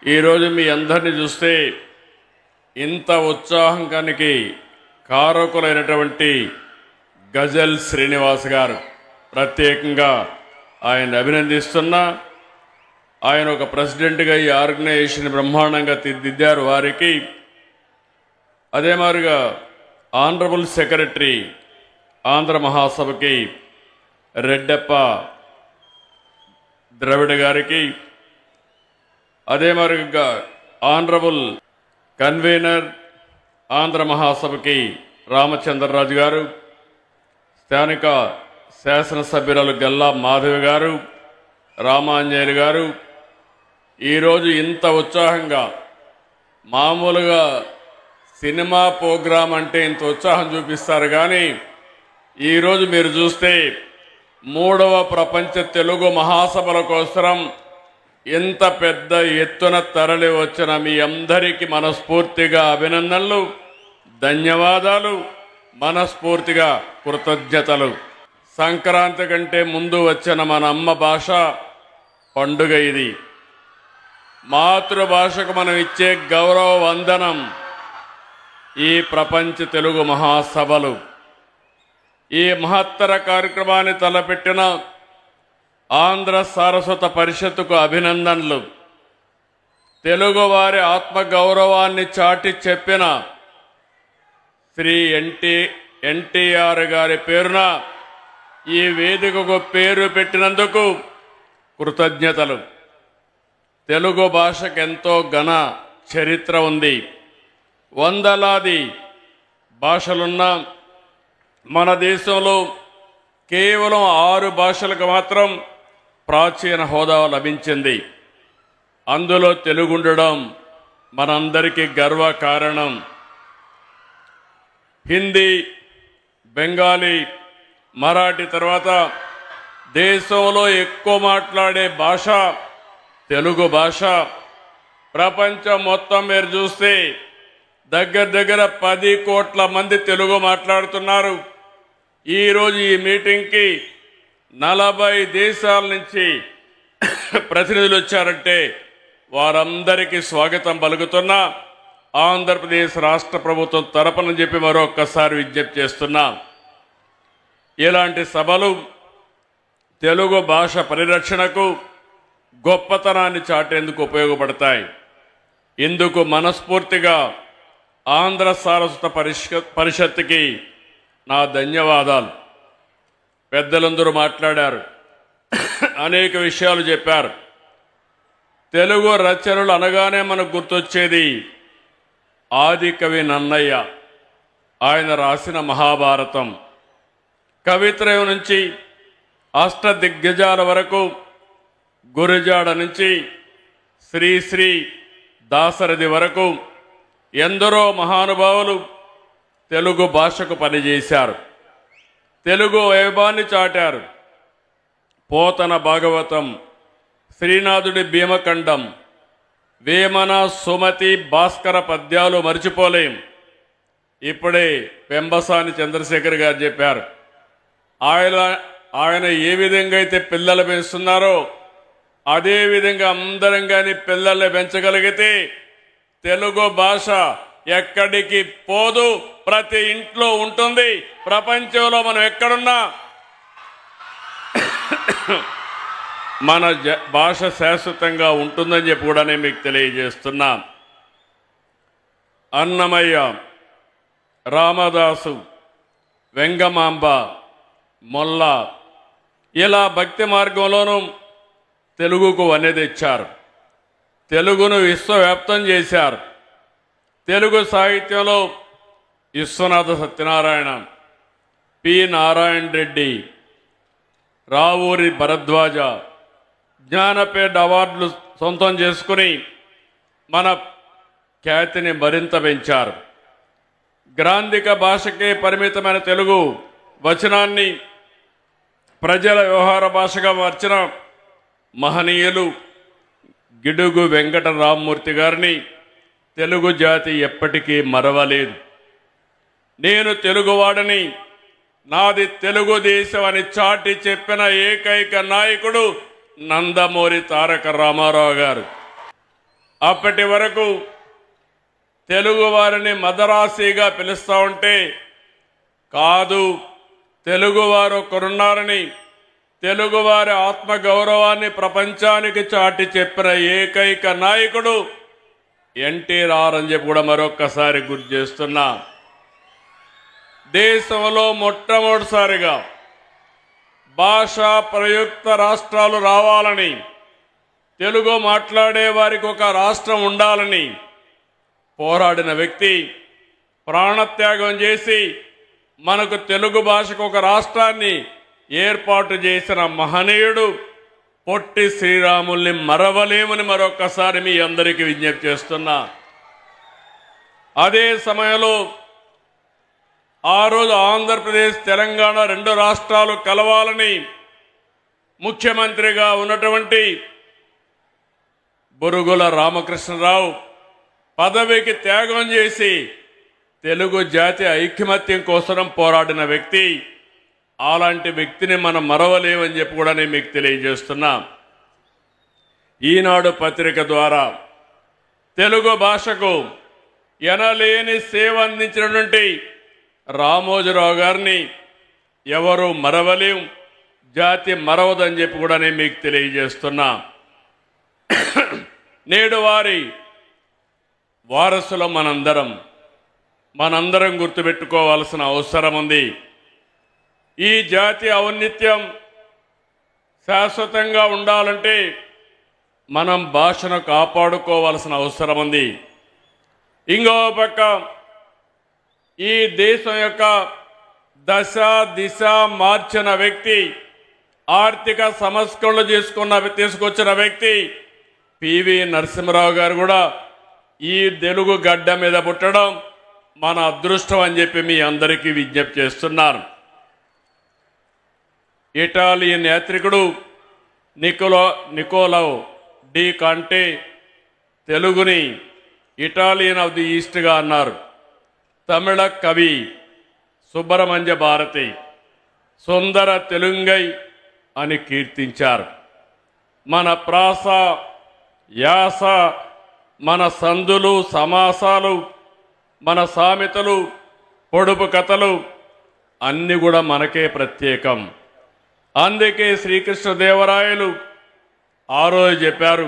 ఈరోజు మీ అందరిని చూస్తే ఇంత ఉత్సాహానికి కారకులైనటువంటి గజల్ శ్రీనివాస్ గారు ప్రత్యేకంగా ఆయన అభినందిస్తున్నా. ఆయన ఒక ప్రెసిడెంట్గా ఈ ఆర్గనైజేషన్ బ్రహ్మాండంగా తీర్చిదిద్దారు. వారికి అదే మాదిరిగా ఆనరబుల్ సెక్రటరీ ఆంధ్ర మహాసభకి రెడ్డప్ప ద్రవిడ గారికి, అదే మాదిరిగా ఆనరబుల్ కన్వీనర్ ఆంధ్ర మహాసభకి రామచంద్రరాజు గారు, స్థానిక శాసనసభ్యురాలు గల్లా మాధవి గారు, రామాంజనేయులు గారు ఈరోజు ఇంత ఉత్సాహంగా, మామూలుగా సినిమా ప్రోగ్రాం అంటే ఇంత ఉత్సాహం చూపిస్తారు, కానీ ఈరోజు మీరు చూస్తే 3వ ప్రపంచ తెలుగు మహాసభల కోసం ఎంత పెద్ద ఎత్తున తరలి వచ్చిన మీ అందరికీ మనస్ఫూర్తిగా అభినందనలు, ధన్యవాదాలు, మనస్ఫూర్తిగా కృతజ్ఞతలు. సంక్రాంతి కంటే ముందు వచ్చిన మన అమ్మ భాష పండుగ ఇది. మాతృభాషకు మనం ఇచ్చే గౌరవ వందనం ఈ ప్రపంచ తెలుగు మహాసభలు. ఈ మహత్తర కార్యక్రమాన్ని తలపెట్టిన ఆంధ్ర సారస్వత పరిషత్తుకు అభినందనలు. తెలుగువారి ఆత్మగౌరవాన్ని చాటి చెప్పిన శ్రీ ఎన్టీఆర్ గారి పేరున ఈ వేదికకు పేరు పెట్టినందుకు కృతజ్ఞతలు. తెలుగు భాషకు ఎంతో ఘన చరిత్ర ఉంది. వందలాది భాషలున్న మన దేశంలో కేవలం 6 భాషలకు మాత్రం ప్రాచీన హోదా లభించింది. అందులో తెలుగు ఉండడం మనందరికీ గర్వకారణం. హిందీ, బెంగాలీ, మరాఠీ తర్వాత దేశంలో ఎక్కువ మాట్లాడే భాష తెలుగు భాష. ప్రపంచం మొత్తం మీరు చూస్తే దగ్గర 10 కోట్ల మంది తెలుగు మాట్లాడుతున్నారు. ఈరోజు ఈ మీటింగ్కి 40 దేశాల నుంచి ప్రతినిధులు వచ్చారంటే వారందరికీ స్వాగతం పలుకుతున్నా. ఆంధ్రప్రదేశ్ రాష్ట్ర ప్రభుత్వం తరపున చెప్పి మరొక్కసారి విజ్ఞప్తి చేస్తున్నా. ఇలాంటి సభలు తెలుగు భాష పరిరక్షణకు, గొప్పతనాన్ని చాటేందుకు ఉపయోగపడతాయి. ఇందుకు మనస్ఫూర్తిగా ఆంధ్ర సారస్వత పరిషత్తుకి నా ధన్యవాదాలు. పెద్దలందరూ మాట్లాడారు, అనేక విషయాలు చెప్పారు. తెలుగు రచనలు అనగానే మనకు గుర్తొచ్చేది ఆది కవి నన్నయ్య. ఆయన రాసిన మహాభారతం, కవిత్రయం నుంచి అష్టదిగ్గజాల వరకు, గురజాడ నుంచి శ్రీ దాశరథి వరకు ఎందరో మహానుభావులు తెలుగు భాషకు పనిచేశారు. తెలుగు వైభవాన్ని చాటారు. పోతన భాగవతం, శ్రీనాథుడి భీమఖండం, వేమన, సుమతి, భాస్కర పద్యాలు మర్చిపోలేం. ఇప్పుడే పెంబసాని చంద్రశేఖర్ గారు చెప్పారు, ఆయన ఏ విధంగా అయితే పిల్లలు పెంచుతున్నారో అదేవిధంగా అందరం కానీ పిల్లల్ని పెంచగలిగితే తెలుగు భాష ఎక్కడికి పోదు, ప్రతి ఇంట్లో ఉంటుంది. ప్రపంచంలో మనం ఎక్కడున్నా మన భాష శాశ్వతంగా ఉంటుందని చెప్పి కూడా నేను మీకు తెలియజేస్తున్నా. అన్నమయ్య, రామదాసు, వెంగమాంబ, మొల్ల ఇలా భక్తి మార్గంలోనూ తెలుగుకు వన్నె తెచ్చారు. తెలుగును విశ్వవ్యాప్తం చేశారు. తెలుగు సాహిత్యంలో విశ్వనాథ సత్యనారాయణ, పి నారాయణ రెడ్డి, రావూరి భరద్వాజ జ్ఞానపీఠ అవార్డులు సొంతం చేసుకుని మన ఖ్యాతిని మరింత పెంచారు. గ్రాంధిక భాషకే పరిమితమైన తెలుగు వచనాన్ని ప్రజల వ్యవహార భాషగా మార్చిన మహనీయులు గిడుగు వెంకట రామ్మూర్తి గారిని తెలుగు జాతి ఎప్పటికీ మరవలేదు. నేను తెలుగువాడని, నాది తెలుగుదేశం అని చాటి చెప్పిన ఏకైక నాయకుడు నందమూరి తారక రామారావు గారు. అప్పటి వరకు తెలుగు వారిని మదరాసీగా పిలుస్తూ ఉంటే కాదు, తెలుగువారు ఒకరున్నారని, తెలుగువారి ఆత్మగౌరవాన్ని ప్రపంచానికి చాటి చెప్పిన ఏకైక నాయకుడు ఎన్టీఆర్ అని చెప్పి కూడా మరొక్కసారి గుర్తు చేస్తున్నా. దేశంలో మొట్టమొదటిసారిగా భాషా ప్రయుక్త రాష్ట్రాలు రావాలని, తెలుగు మాట్లాడే వారికి ఒక రాష్ట్రం ఉండాలని పోరాడిన వ్యక్తి, ప్రాణత్యాగం చేసి మనకు తెలుగు భాషకు ఒక రాష్ట్రాన్ని ఏర్పాటు చేసిన మహనీయుడు పొట్టి శ్రీరాముల్ని మరవలేమని మరొక్కసారి మీ అందరికీ విజ్ఞప్తి చేస్తున్నా. అదే సమయంలో ఆ రోజు ఆంధ్రప్రదేశ్ తెలంగాణ రెండు రాష్ట్రాలు కలవాలని ముఖ్యమంత్రిగా ఉన్నటువంటి బురుగుల రామకృష్ణరావు పదవికి త్యాగం చేసి తెలుగు జాతి ఐకమత్యం కోసం పోరాడిన వ్యక్తి. అలాంటి వ్యక్తిని మనం మరవలేమని చెప్పి కూడా నేను మీకు తెలియజేస్తున్నా. ఈనాడు పత్రిక ద్వారా తెలుగు భాషకు ఎనలేని సేవ అందించినటువంటి రామోజీరావు గారిని ఎవరు మరవలేం, జాతి మరవదని చెప్పి కూడా నేను మీకు తెలియజేస్తున్నా. నేడు వారి వారసులు మనందరం గుర్తుపెట్టుకోవాల్సిన అవసరం ఉంది. ఈ జాతి ఔన్నత్యం శాశ్వతంగా ఉండాలంటే మనం భాషను కాపాడుకోవాల్సిన అవసరం ఉంది. ఇంకో పక్క ఈ దేశం యొక్క దశ దిశ మార్చిన వ్యక్తి, ఆర్థిక సంస్కరణలు తీసుకొచ్చిన వ్యక్తి పివి నరసింహారావు గారు కూడా ఈ తెలుగు గడ్డ మీద పుట్టడం మన అదృష్టం అని చెప్పి మీ అందరికీ విజ్ఞప్తి చేస్తున్నారు. ఇటాలియన్ యాత్రికుడు నికోలో డి కాంటే తెలుగుని ఇటాలియన్ ఆఫ్ ది ఈస్ట్గా అన్నారు. తమిళ కవి సుబ్రహ్మణ్య భారతి సుందర తెలుంగై అని కీర్తించారు. మన ప్రాస, యాస, మన సందులు, సమాసాలు, మన సామెతలు, పొడుపు కథలు అన్నీ కూడా మనకే ప్రత్యేకం. అందుకే శ్రీకృష్ణదేవరాయలు ఆ రోజు చెప్పారు,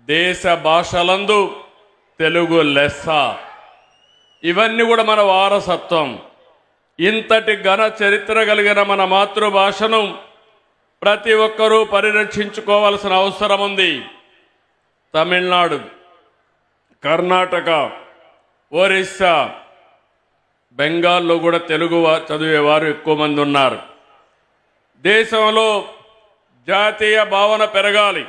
దేశ భాషలందు తెలుగు లెస్స. ఇవన్నీ కూడా మన వారసత్వం. ఇంతటి ఘన చరిత్ర కలిగిన మన మాతృభాషను ప్రతి ఒక్కరూ పరిరక్షించుకోవాల్సిన అవసరం ఉంది. తమిళనాడు, కర్ణాటక, ఒరిస్సా, బెంగాల్లో కూడా తెలుగు చదివేవారు ఎక్కువ మంది ఉన్నారు. దేశంలో జాతీయ భావన పెరగాలి.